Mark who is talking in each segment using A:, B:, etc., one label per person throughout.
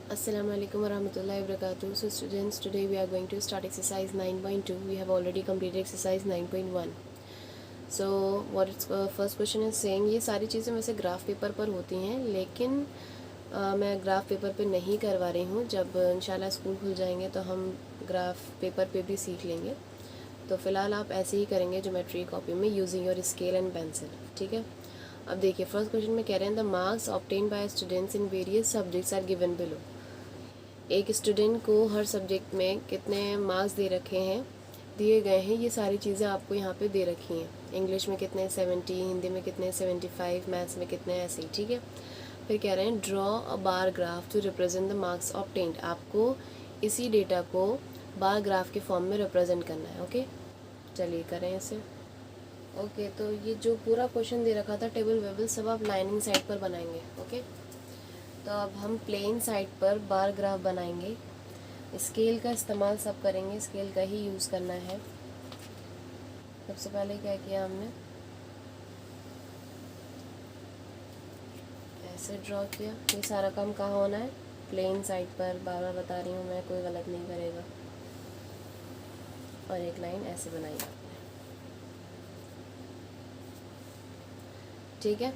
A: Assalamu alaikum warahmatullahi wabarakatuh. So students, today we are going to start exercise 9.2. We have already completed exercise 9.1. So what its first question is saying, ये सारी चीज़ें वैसे graph paper पर होती हैं, लेकिन मैं ग्राफ पेपर पे नहीं करवा रही हूँ. जब इंशाल्लाह स्कूल खुल जाएंगे तो हम ग्राफ पेपर पे भी सीख लेंगे. तो फ़िलहाल आप ऐसे ही करेंगे ज्योमेट्री कॉपी में using your scale and pencil. ठीक है. अब देखिए फर्स्ट क्वेश्चन में कह रहे हैं the marks obtain by students in various subjects are given below. एक स्टूडेंट को हर सब्जेक्ट में कितने मार्क्स दे रखे हैं, दिए गए हैं. ये सारी चीज़ें आपको यहाँ पे दे रखी हैं. इंग्लिश में कितने 70, हिंदी में कितने 75, मैथ्स में कितने, ऐसे ही. ठीक है. फिर कह रहे हैं draw a bar graph to represent the marks obtained. आपको इसी डेटा को बार ग्राफ के फॉर्म में रिप्रेजेंट करना है. ओके, चलिए करें इसे. ओके, तो ये जो पूरा क्वेश्चन दे रखा था टेबल वेबल सब आप लाइनिंग साइड पर बनाएंगे. ओके, तो अब हम प्लेन साइड पर बार ग्राफ बनाएंगे. स्केल का इस्तेमाल सब करेंगे, स्केल का ही यूज़ करना है. सबसे पहले क्या किया हमने, ऐसे ड्रॉ किया. ये सारा काम कहाँ होना है, प्लेन साइड पर. बार बार बता रही हूँ मैं, कोई गलत नहीं करेगा. और एक लाइन ऐसे बनाई आपने. ठीक है.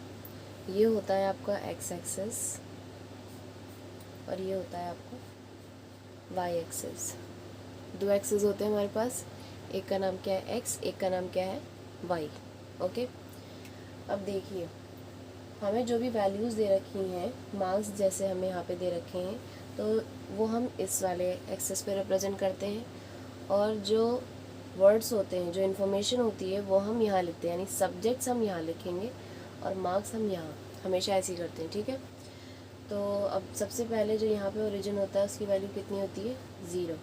A: ये होता है आपका एक्स एक्सिस और ये होता है आपका वाई एक्सिस. दो एक्सिस होते हैं हमारे पास, एक का नाम क्या है एक्स, एक का नाम क्या है वाई. ओके, अब देखिए हमें जो भी वैल्यूज़ दे रखी हैं, मार्क्स जैसे हमें यहाँ पे दे रखे हैं, तो वो हम इस वाले एक्सिस पे रिप्रेजेंट करते हैं. और जो वर्ड्स होते हैं, जो इन्फॉर्मेशन होती है, वो हम यहाँ लिखते हैं. यानी सब्जेक्ट्स हम यहाँ लिखेंगे और मार्क्स हम यहाँ, हमेशा ऐसे ही करते हैं. ठीक है. तो अब सबसे पहले जो यहाँ पे ओरिजिन होता है उसकी वैल्यू कितनी होती है, 0.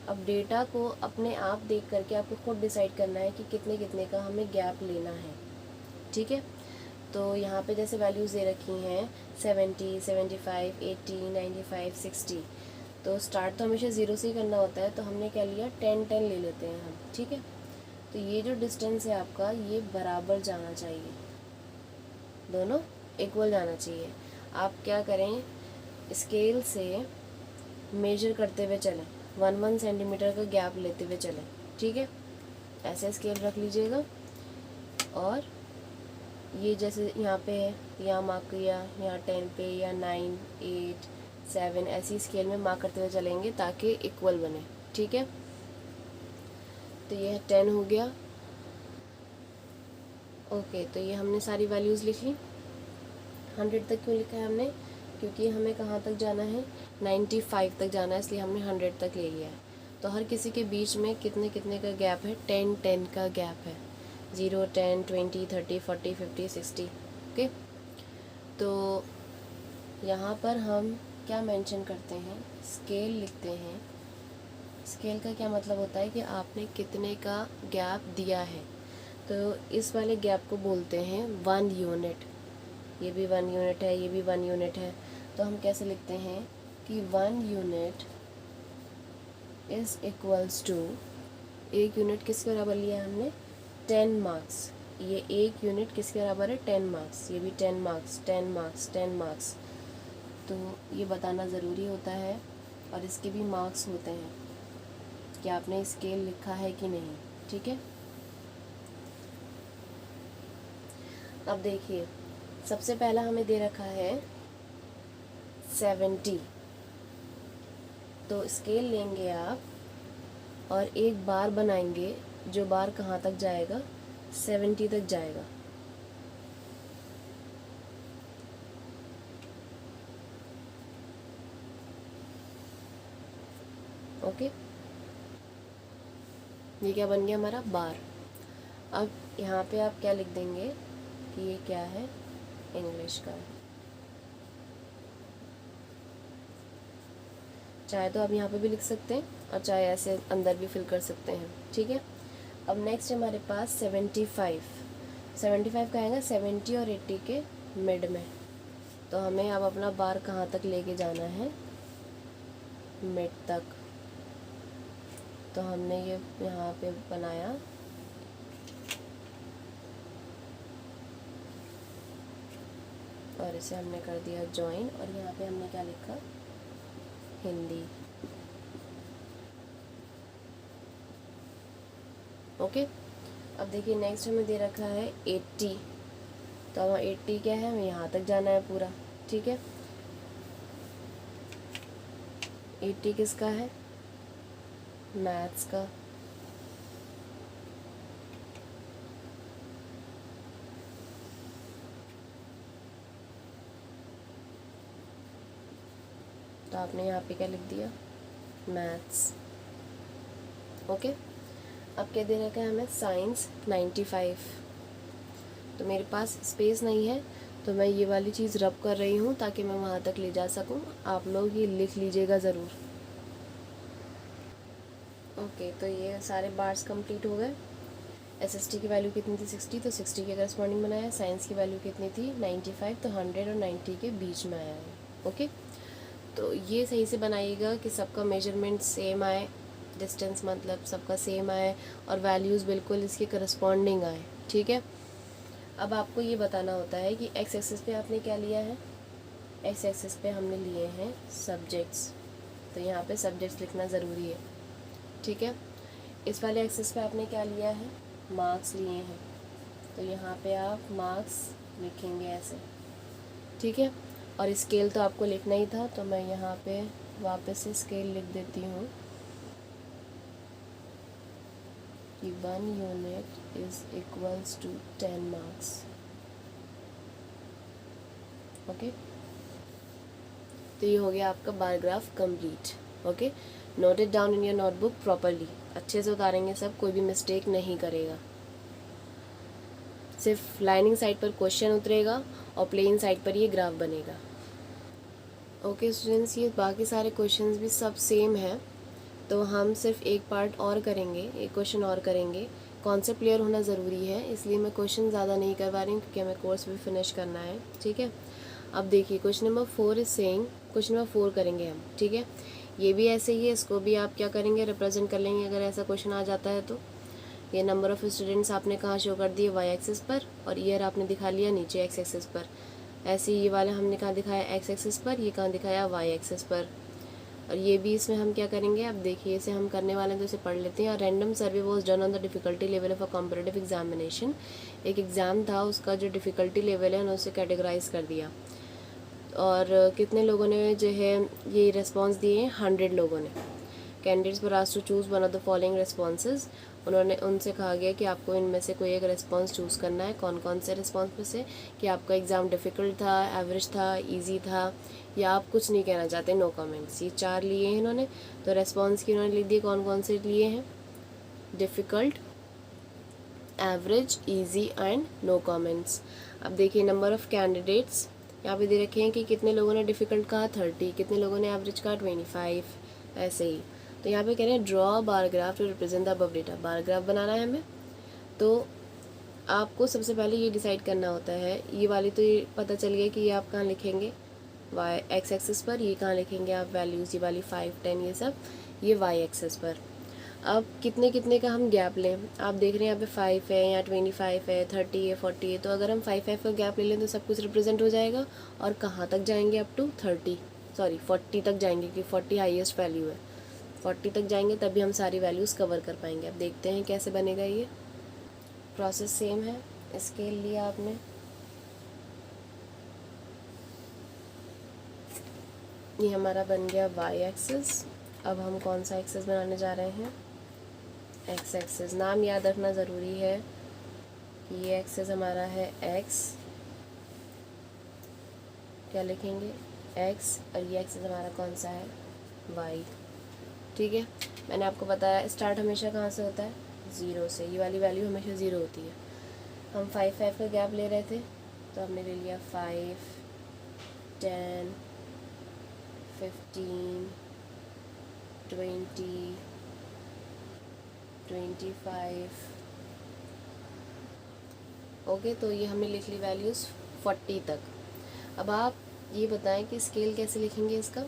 A: अब डेटा को अपने आप देख करके आपको खुद डिसाइड करना है कि कितने कितने का हमें गैप लेना है. ठीक है. तो यहाँ पे जैसे वैल्यूज़ दे रखी हैं 70, 75, 80, 95, 60. तो स्टार्ट तो हमेशा 0 से ही करना होता है. तो हमने क्या लिया, 10 10 ले लेते हैं हम. ठीक है. तो ये जो डिस्टेंस है आपका, ये बराबर जाना चाहिए, दोनों इक्वल जाना चाहिए. आप क्या करें, स्केल से मेजर करते हुए चलें, 1 सेंटीमीटर का गैप लेते हुए चलें. ठीक है. ऐसे स्केल रख लीजिएगा. और ये जैसे यहाँ पे है, यहाँ मार्क किया, यहाँ 10 पे, या 9, 8, 7, ऐसी स्केल में मार्क करते हुए चलेंगे ताकि इक्वल बने. ठीक है. तो ये 10 हो गया. ओके, तो ये हमने सारी वैल्यूज़ लिख ली. 100 तक क्यों लिखा है हमने, क्योंकि हमें कहाँ तक जाना है, 95 तक जाना है, इसलिए हमने 100 तक ले लिया है. तो हर किसी के बीच में कितने कितने का गैप है, 10 10 का गैप है. 0, 10, 20, 30, 40, 50, 60. ओके. तो यहाँ पर हम क्या मेंशन करते हैं, स्केल लिखते हैं. स्केल का क्या मतलब होता है कि आपने कितने का गैप दिया है. तो इस वाले गैप को बोलते हैं 1 यूनिट. ये भी 1 यूनिट है, ये भी 1 यूनिट है. तो हम कैसे लिखते हैं कि 1 unit is equals to, 1 unit किसके बराबर लिया हमने, 10 मार्क्स. ये 1 यूनिट किसके बराबर है, 10 मार्क्स. ये भी 10 मार्क्स, 10 मार्क्स, 10 मार्क्स. तो ये बताना ज़रूरी होता है. और इसके भी मार्क्स होते हैं कि आपने स्केल लिखा है कि नहीं. ठीक है. अब देखिए सबसे पहला हमें दे रखा है 70. तो स्केल लेंगे आप और एक बार बनाएंगे, जो बार कहाँ तक जाएगा, 70 तक जाएगा. ओके. ये क्या बन गया हमारा, बार. अब यहाँ पे आप क्या लिख देंगे कि ये क्या है, इंग्लिश का है. चाहे तो आप यहाँ पे भी लिख सकते हैं और चाहे ऐसे अंदर भी फिल कर सकते हैं. ठीक है. अब नेक्स्ट हमारे पास 75. 75 का आएगा 70 और 80 के मिड में. तो हमें अब अपना बार कहाँ तक लेके जाना है, मिड तक. तो हमने ये यहाँ पे बनाया और इसे हमने कर दिया जॉइन. और यहाँ पे हमने क्या लिखा, हिंदी। ओके, अब देखिए नेक्स्ट हमें दे रखा है 80, तो हमें 80 क्या है, हमें यहाँ तक जाना है पूरा। ठीक है, 80 किसका है, मैथ्स का। तो आपने यहाँ पे क्या लिख दिया, मैथ्स। ओके, अब क्या दे रखा है हमें, साइंस 95। तो मेरे पास स्पेस नहीं है, तो मैं ये वाली चीज़ रब कर रही हूँ ताकि मैं वहाँ तक ले जा सकूँ। आप लोग ये लिख लीजिएगा ज़रूर। ओके, तो ये सारे बार्स कंप्लीट हो गए। एसएसटी की वैल्यू कितनी थी, 60, तो 60 के करस्पॉन्डिंग बनाया। साइंस की वैल्यू कितनी थी, 95, तो 100 और 90 के बीच में आया है। ओके, तो ये सही से बनाइएगा कि सबका मेजरमेंट सेम आए, डिस्टेंस मतलब सबका सेम आए, और वैल्यूज़ बिल्कुल इसके करस्पॉन्डिंग आए। ठीक है, अब आपको ये बताना होता है कि एक्स एक्सिस पे आपने क्या लिया है, एक्स एक्सिस पे हमने लिए हैं सब्जेक्ट्स, तो यहाँ पे सब्जेक्ट्स लिखना ज़रूरी है। ठीक है, इस वाले एक्सिस पे आपने क्या लिया है, मार्क्स लिए हैं, तो यहाँ पे आप मार्क्स लिखेंगे ऐसे। ठीक है, और स्केल तो आपको लिखना ही था, तो मैं यहाँ पे वापस से स्केल लिख देती हूँ कि 1 unit is equals to 10 marks. Okay, तो ये हो गया आपका bar graph complete. Okay, note it down in your notebook properly, अच्छे से उतारेंगे सब, कोई भी मिस्टेक नहीं करेगा। सिर्फ लाइनिंग साइड पर क्वेश्चन उतरेगा और प्लेन साइड पर ये ग्राफ बनेगा। ओके स्टूडेंट्स, ये बाकी सारे क्वेश्चंस भी सब सेम है, तो हम सिर्फ एक पार्ट और करेंगे, एक क्वेश्चन और करेंगे। कॉन्सेप्ट क्लियर होना ज़रूरी है, इसलिए मैं क्वेश्चन ज़्यादा नहीं करवा रही हूँ क्योंकि हमें कोर्स भी फिनिश करना है। ठीक है, अब देखिए question number 4 is saying, question number 4 करेंगे हम। ठीक है, ये भी ऐसे ही है, इसको भी आप क्या करेंगे, रिप्रेजेंट कर लेंगे अगर ऐसा क्वेश्चन आ जाता है तो। ये नंबर ऑफ़ स्टूडेंट्स आपने कहाँ शो कर दिए, वाई एक्सिस पर, और ईयर आपने दिखा लिया नीचे एक्स एक्सिस पर। ऐसे ये वाला हमने कहाँ दिखाया, एक्स एक्सिस पर, ये कहाँ दिखाया, वाई एक्सिस पर। और ये भी इसमें हम क्या करेंगे, अब देखिए इसे हम करने वाले हैं तो इसे पढ़ लेते हैं। और random survey was done on the difficulty level of a competitive examination. एक एग्ज़ाम था, उसका जो डिफ़िकल्टी लेवल है उन्होंने उसे कैटेगराइज कर दिया, और कितने लोगों ने जो है ये रिस्पॉन्स दिए हैं, 100 लोगों ने। Candidates were asked to choose one of the following responses, उन्होंने उनसे कहा गया कि आपको इनमें से कोई एक रिस्पॉन्स चूज़ करना है। कौन कौन से रिस्पॉन्स में से, कि आपका एग्ज़ाम डिफ़िकल्ट था, एवरेज था, इजी था, या आप कुछ नहीं कहना चाहते, नो कमेंट्स। ये 4 लिए हैं इन्होंने, तो रिस्पॉन्स की उन्होंने लिख दिए कौन कौन से लिए हैं, difficult, average, easy and no comments. अब देखिए नंबर ऑफ़ कैंडिडेट्स यहाँ पे दे रखे हैं कि कितने लोगों ने डिफ़िकल्ट कहा 30, कितने लोगों ने एवरेज कहा 25, ऐसे ही। तो यहाँ पे कह रहे हैं draw bar graph to represent the above data, bar graph बनाना है हमें। तो आपको सबसे पहले ये डिसाइड करना होता है, ये वाली तो ये पता चल गया कि ये आप कहाँ लिखेंगे, वाई एक्स एक्सिस पर, ये कहाँ लिखेंगे आप वैल्यूज़, ये वाली 5, 10 ये सब, ये वाई एक्सिस पर। अब कितने कितने का हम गैप लें, आप देख रहे हैं यहाँ पे 5 है, या 25 है, 30 है, 40 है, तो अगर हम 5 का गैप ले लें तो सब कुछ रिप्रेजेंट हो जाएगा। और कहाँ तक जाएंगे, अप टू 40 तक जाएंगे, क्योंकि 40 हाईएस्ट वैल्यू है। 40 तक जाएंगे तभी हम सारी वैल्यूज़ कवर कर पाएंगे। अब देखते हैं कैसे बनेगा। ये प्रोसेस सेम है, स्केल लिया आपने, ये हमारा बन गया वाई एक्सिस। अब हम कौन सा एक्सिस बनाने जा रहे हैं, एक्स एक्सिस। नाम याद रखना ज़रूरी है कि ये एक्सिस हमारा है एक्स, क्या लिखेंगे, एक्स, और ये एक्सिस हमारा कौन सा है, वाई। ठीक है, मैंने आपको बताया स्टार्ट हमेशा कहाँ से होता है, 0 से। ये वाली वैल्यू हमेशा 0 होती है। हम 5 का गैप ले रहे थे, तो हमने ले लिया 5, 10, 15, 20, 25। ओके, तो ये हमने लिख ली वैल्यूज़ 40 तक। अब आप ये बताएं कि स्केल कैसे लिखेंगे इसका।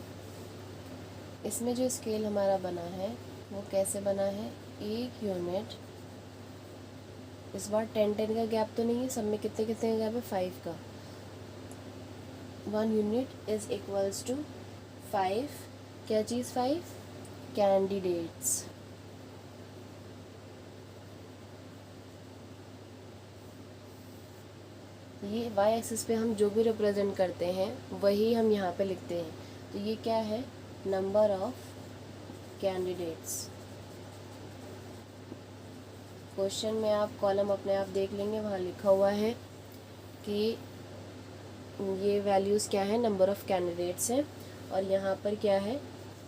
A: इसमें जो स्केल हमारा बना है वो कैसे बना है, 1 यूनिट, इस बार 10 का गैप तो नहीं है, सब में कितने कितने का गैप है, 5 का। 1 यूनिट इज़ इक्वल्स टू 5 क्या चीज़ 5? कैंडिडेट्स। ये वाई एक्सिस पे हम जो भी रिप्रेजेंट करते हैं वही हम यहाँ पे लिखते हैं। तो ये क्या है? Number of candidates. क्वेश्चन में आप कॉलम अपने आप देख लेंगे, वहाँ लिखा हुआ है कि ये वैल्यूज़ क्या है, नंबर ऑफ कैंडिडेट्स हैं, और यहाँ पर क्या है,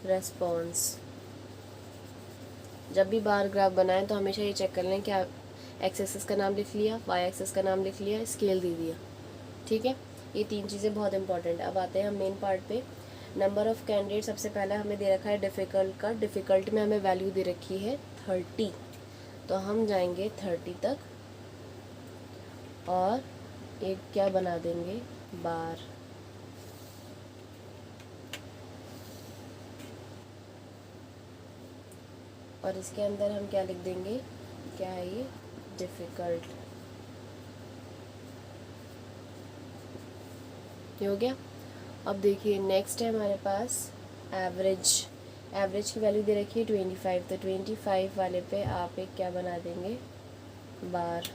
A: रेस्पॉन्स। जब भी बार ग्राफ बनाएं तो हमेशा ये चेक कर लें कि आप एक्स एक्सिस का नाम लिख लिया, वाई एक्सिस का नाम लिख लिया, स्केल दे दिया। ठीक है, ये 3 चीज़ें बहुत इंपॉर्टेंट है। अब आते हैं हम मेन पार्ट पे। नंबर ऑफ़ कैंडिडेट सबसे पहला हमें दे रखा है डिफ़िकल्ट का। डिफ़िकल्ट में हमें वैल्यू दे रखी है 30, तो हम जाएंगे 30 तक और एक क्या बना देंगे, बार। और इसके अंदर हम क्या लिख देंगे, क्या है ये, डिफ़िकल्ट। ये हो गया। अब देखिए नेक्स्ट है हमारे पास एवरेज। एवरेज की वैल्यू दे रखी है 25, तो 25 वाले पे आप एक क्या बना देंगे, बार।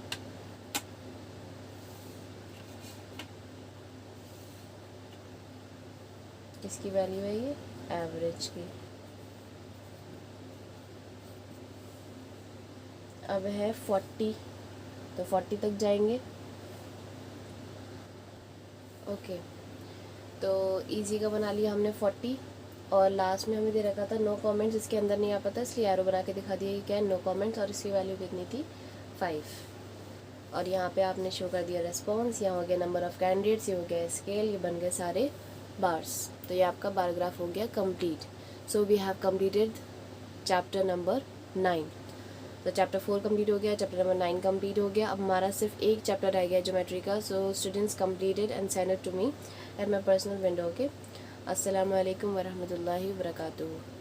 A: किसकी वैल्यू है ये, एवरेज की। अब है 40, तो 40 तक जाएंगे। ओके, तो इजी का बना लिया हमने 40, और लास्ट में हमें दे रखा था नो कमेंट्स, इसके अंदर नहीं आ पाता इसलिए एरो बना के दिखा दिया कि क्या है, नो कमेंट्स, और इसकी वैल्यू कितनी थी, 5। और यहाँ पे आपने शो कर दिया रेस्पॉन्स, यहाँ हो गया नंबर ऑफ़ कैंडिडेट्स, ये हो गया स्केल, ये बन गए सारे बार्स। तो ये आपका बार ग्राफ हो गया complete. So we have completed chapter number 9। तो चैप्टर 4 कंप्लीट हो गया, चैप्टर नंबर 9 कंप्लीट हो गया। अब हमारा सिर्फ एक चैप्टर रह गया ज्योमेट्री का। So students completed and send it to me at my personal window. Okay, अस्सलाम वालेकुम वरहमतुल्लाहि वबरकातुहू।